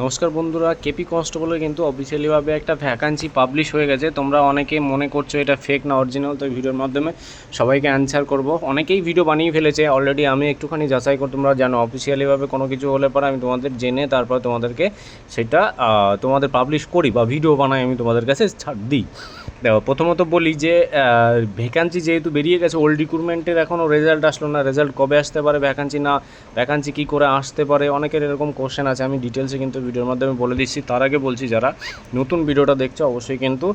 নমস্কার বন্ধুরা, কেপি কনস্টেবলের কিন্তু অফিসিয়ালিভাবে একটা ভ্যাকান্সি পাবলিশ হয়ে গেছে। তোমরা অনেকে মনে করছো এটা ফেক না অরিজিনাল, তো ভিডিওর মাধ্যমে সবাইকে অ্যান্সার করব। অনেকেই ভিডিও বানিয়ে ফেলেছে অলরেডি, আমি একটুখানি যাচাই করে তোমরা জানো অফিসিয়ালিভাবে কোনো কিছু হলে পরে আমি তোমাদের জেনে তারপর তোমাদেরকে সেটা তোমাদের পাবলিশ করি বা ভিডিও বানাই, আমি তোমাদের কাছে ছাড় দিই। দেখো, প্রথমত বলি যে ভ্যাকান্সি যেহেতু বেরিয়ে গেছে, ওল্ড রিক্রুটমেন্টের এখনও রেজাল্ট আসলো না। রেজাল্ট কবে আসতে পারে, ভ্যাকান্সি কী করে আসতে পারে, অনেকের এরকম কোশ্চেন আছে। আমি ডিটেলসে কিন্তু ভিডিওর মাধ্যমে বলে দিচ্ছি। তার আগে বলছি, যারা নতুন ভিডিওটা দেখছো অবশ্যই কিন্তু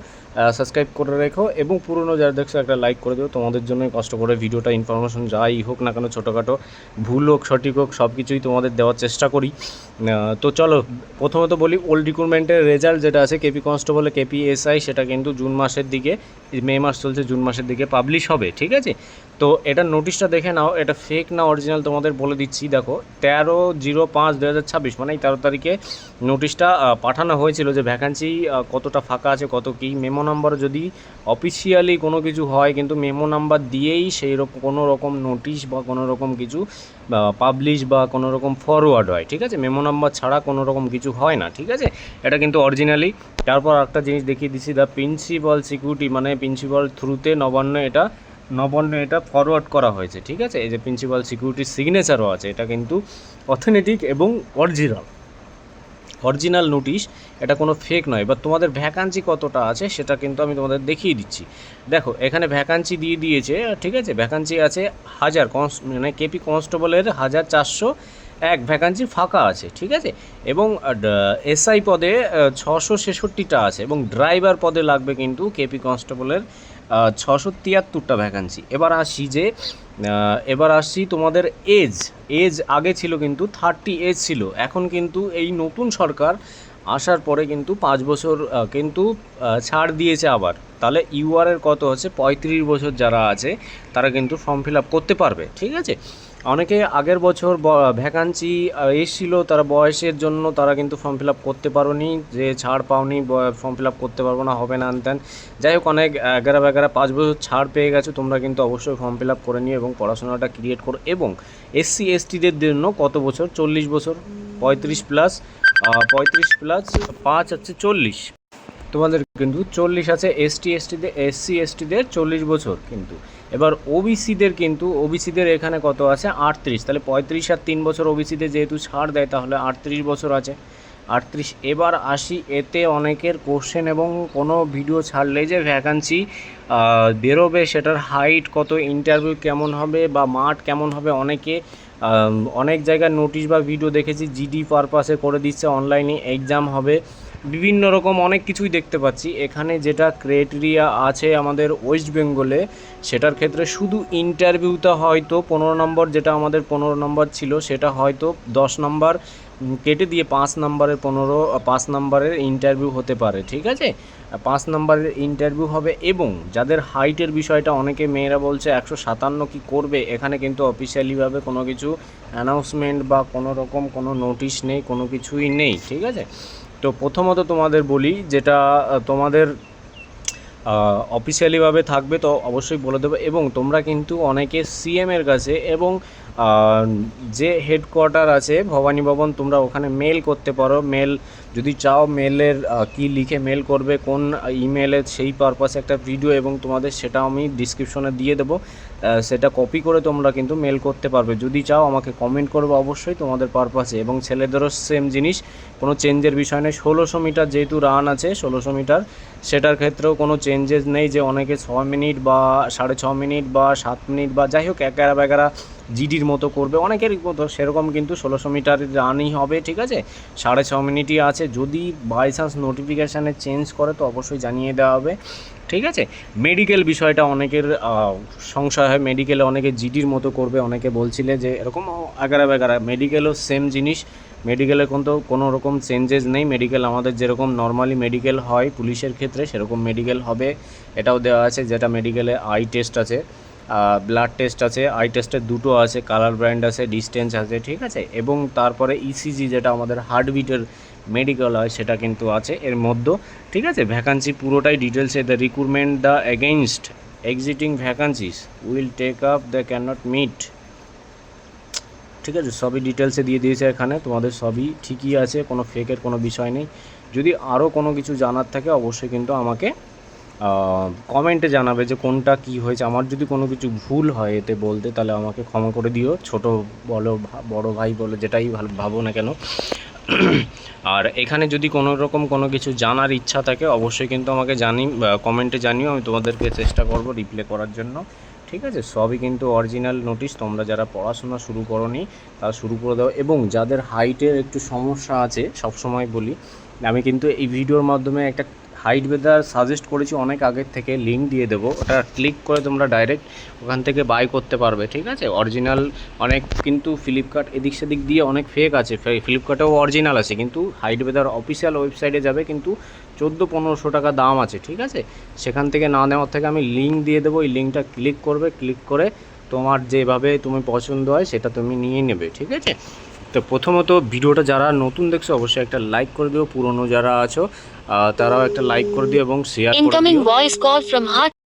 সাবস্ক্রাইব করে রেখো, এবং পুরনো যারা দেখছো একটা লাইক করে দিও। তোমাদের জন্যই কষ্ট করে ভিডিওটা, ইনফরমেশন যাই হোক না কেন, ছোটোখাটো ভুল হোক সঠিক হোক সব কিছুই তোমাদের দেওয়ার চেষ্টা করি। তো চলো, প্রথমত বলি ওল্ড রিক্রুটমেন্টের রেজাল্ট যেটা আছে কেপি কনস্টেবলে, কেপিএসআই, সেটা কিন্তু জুন মাসের দিকে, মে মাস চলছে, জুন মাসের দিকে পাবলিশ হবে। ঠিক আছে, তো এটার নোটিশটা দেখে নাও, এটা ফেক না অরিজিনাল তোমাদের বলে দিচ্ছি। দেখো, 13/05/2026 মানে এই 13 তারিখে নোটিশটা পাঠানো হয়েছিল যে ভ্যাকান্সি কতটা ফাঁকা আছে, কত কী। মেমো নাম্বার যদি অফিসিয়ালি কোনো কিছু হয়, কিন্তু মেমো নাম্বার দিয়েই সেই রকম কোনো রকম নোটিশ বা কোনো রকম কিছু পাবলিশ বা কোনো রকম ফরওয়ার্ড হয়। ঠিক আছে, মেমো নাম্বার ছাড়া কোনো রকম কিছু হয় না। ঠিক আছে, এটা কিন্তু অরিজিনালি। তারপর একটা জিনিস দেখিয়ে দিচ্ছি, দ্য প্রিন্সিপাল সিকিউরিটি মানে প্রিন্সিপাল থ্রুতে নবান্ন এটা ফরওয়ার্ড করা হয়েছে। ঠিক আছে, এই যে প্রিন্সিপাল সিকিউরিটির সিগনেচারও আছে, এটা কিন্তু অথেন্টিক এবং অরিজিনাল নোটিশ, এটা কোনো ফেক নয়। এবার তোমাদের ভ্যাকান্সি কতটা আছে সেটা কিন্তু আমি তোমাদের দেখিয়ে দিচ্ছি। দেখো, এখানে ভ্যাকান্সি দিয়ে দিয়েছে। ঠিক আছে, ভ্যাকান্সি আছে 1000, মানে কেপি কনস্টেবলের 1401 ভ্যাকান্সি ফাঁকা আছে। ঠিক আছে, এবং এসআই পদে 666টা আছে, এবং ড্রাইভার পদে লাগবে কিন্তু কেপি কনস্টেবলের 673টা ভ্যাকান্সি। এবার আসছি তোমাদের এজ আগে ছিল কিন্তু 30 এজ ছিল, এখন কিন্তু এই নতুন সরকার আসার পরে কিন্তু 5 বছর কিন্তু ছাড় দিয়েছে আবার। তাহলে ইউআরের কত হচ্ছে, 35 বছর যারা আছে তারা কিন্তু ফর্ম ফিল আপ করতে পারবে। ঠিক আছে, অনেকে আগের বছর ভ্যাকান্সি এসেছিল, তারা বয়সের জন্য তারা কিন্তু ফর্ম ফিল আপ করতে পারোনি, যে ছাড় পাওনি, ফর্ম ফিল আপ করতে পারবো না, হবে না আনতেন। যাই হোক, অনেক 5 বছর ছাড় পেয়ে গেছো, তোমরা কিন্তু অবশ্যই ফর্ম ফিল আপ করে নিও এবং পড়াশোনাটা ক্রিয়েট করো। এবং এসসি এসটিদের জন্য কত বছর, 40 বছর, 35 প্লাস 5 হচ্ছে 40। তোমাদের কিন্তু 40 আছে এসসি এসটিদের 40 বছর কিন্তু। এবার ওবিসিদের এখানে কত আছে, 38। তাহলে 35 আর 3 বছর ওবিসিদের যেহেতু ছাড় দেয়, তাহলে 38 বছর আছে, 38। এবার আসি, এতে অনেকের কোশ্চেন এবং কোনো ভিডিও ছাড়লে যে ভ্যাকান্সি বেরোবে সেটার হাইট কত, ইন্টারভিউ কেমন হবে বা মাঠ কেমন হবে, অনেক জায়গায় নোটিশ বা ভিডিও দেখেছি জিডি পারপাসে করে দিচ্ছে, অনলাইনে এক্সাম হবে, বিভিন্ন রকম অনেক কিছুই দেখতে পাচ্ছি। এখানে যেটা ক্রাইটেরিয়া আছে আমাদের ওয়েস্ট বেঙ্গলে, সেটার ক্ষেত্রে শুধু ইন্টারভিউটা হয়তো 15 নম্বর, যেটা আমাদের 15 নম্বর ছিল সেটা হয়তো 10 নম্বর কেটে দিয়ে 5 নম্বরের ইন্টারভিউ হতে পারে। ঠিক আছে, 5 নম্বরের ইন্টারভিউ হবে। এবং যাদের হাইটের বিষয়টা, অনেকে মেয়েরা বলছে 157 কি করবে, এখানে কিন্তু অফিসিয়ালিভাবে কোনো কিছু অ্যানাউন্সমেন্ট বা কোনো রকম কোনো নোটিশ নেই, কোনো কিছুই নেই। ঠিক আছে, তো প্রথমত তোমাদের বলি, যেটা তোমাদের অফিসিয়ালিভাবে থাকবে তো অবশ্যই বলে দেবো। এবং তোমরা কিন্তু অনেকে সিএমের কাছে এবং যে হেডকোয়ার্টার আছে ভবানী ভবন, তোমরা ওখানে মেল করতে পারো। মেল যদি চাও, মেলের কি লিখে মেল করবে, কোন ইমেলে, সেই পারপাসে একটা ভিডিও এবং তোমাদের সেটা আমি ডিসক্রিপশনে দিয়ে দেবো, সেটা কপি করে তোমরা কিন্তু মেল করতে পারবে। যদি চাও আমাকে কমেন্ট করবে অবশ্যই তোমাদের পারপাসে। এবং ছেলেদেরও সেম জিনিস, কোনো চেঞ্জের বিষয় নেই। 1600 মিটার যেহেতু রান আছে, 1600 মিটার, সেটার ক্ষেত্রেও কোনো চেঞ্জেস নেই যে অনেকে 6 মিনিট বা 6.5 মিনিট বা 7 মিনিট বা যাই হোক 11 জিডির মতো করবে, অনেকেরই মতো সেরকম কিন্তু 1600 মিটার রানই হবে। ঠিক আছে, 6.5 মিনিটই আছে। যদি বাই চান্স নোটিফিকেশানে চেঞ্জ করে তো অবশ্যই জানিয়ে দেওয়া হবে। ঠিক আছে, মেডিকেল বিষয়টা অনেকের সংশয় হয়, মেডিকেলে অনেকে জিডির মতো করবে, অনেকে বলছিলে যে এরকম 11 মেডিকেলও সেম জিনিস। মেডিকেলে কিন্তু কোনো রকম চেঞ্জেস নেই। মেডিকেল আমাদের যেরকম নর্মালি মেডিকেল হয় পুলিশের ক্ষেত্রে, সেরকম মেডিকেল হবে। এটাও দেওয়া আছে, যেটা মেডিকেলে আই টেস্ট আছে, ব্লাড টেস্ট আছে, আই টেস্টের দুটো আছে, কালার ব্র্যান্ড আছে, ডিস্টেন্স আছে। ঠিক আছে, এবং তারপরে ইসিজি যেটা আমাদের হার্টবিটের মেডিকেল হয় সেটা কিন্তু আছে এর মধ্যে। ঠিক আছে, ভ্যাকান্সি পুরোটাই ডিটেলসে, the recruitment the against exciting vacancies will take up the can not meet. ঠিক আছে, সবই ডিটেলসে দিয়ে দিয়েছে এখানে, তোমাদের সবই ঠিকই আছে, কোনো ফেকের কোনো বিষয় নেই। যদি আরও কোনো কিছু জানার থাকে অবশ্যই কিন্তু আমাকে কমেন্টে জানাবে যে কোনটা কি হয়েছে। আমার যদি কোনো কিছু ভুল হয় এতে বলতে, তাহলে আমাকে ক্ষমা করে দিও, ছোট বলো বড় ভাই বলো, যেটাই ভালো ভাবো না কেন। আর এখানে যদি কোনো রকম কোনো কিছু জানার ইচ্ছা থাকে অবশ্যই কিন্তু আমাকে কমেন্টে জানিও, আমি তোমাদেরকে চেষ্টা করব রিপ্লাই করার জন্য, ঠিক আছে। সবই কিন্তু অরিজিনাল নোটিশ, তোমরা যারা পড়াশোনা শুরু করোনি তারা শুরু করে দাও, এবং যাদের হাইটের একটু সমস্যা আছে, সবসময় বলি আমি কিন্তু এই ভিডিওর মাধ্যমে একটা হাইট বেদার সাজেস্ট করেছি অনেক আগের থেকে, লিঙ্ক দিয়ে দেবো, ওটা ক্লিক করে তোমরা ডাইরেক্ট ওখান থেকে বাই করতে পারবে, ঠিক আছে। অরিজিনাল অনেক কিন্তু ফ্লিপকার্ট এদিক সেদিক দিয়ে অনেক ফেক আছে, ফ্লিপকার্টেও অরিজিনাল আছে, কিন্তু হাইট বেদার অফিসিয়াল ওয়েবসাইটে যাবে কিন্তু 1400-1500 টাকা দাম আছে, ঠিক আছে। সেখান থেকে না নেওয়ার থেকে আমি লিঙ্ক দিয়ে দেবো, এই লিঙ্কটা ক্লিক করবে, ক্লিক করে তোমার যেভাবে তুমি পছন্দ হয় সেটা তুমি নিয়ে নেবে, ঠিক আছে। তো প্রথমত ভিডিওটা যারা নতুন দেখছো অবশ্যই একটা লাইক করে দিও, পুরনো যারা আছো তারাও একটা লাইক করে দিও এবং শেয়ার করে দিও। Incoming voice call from Heart.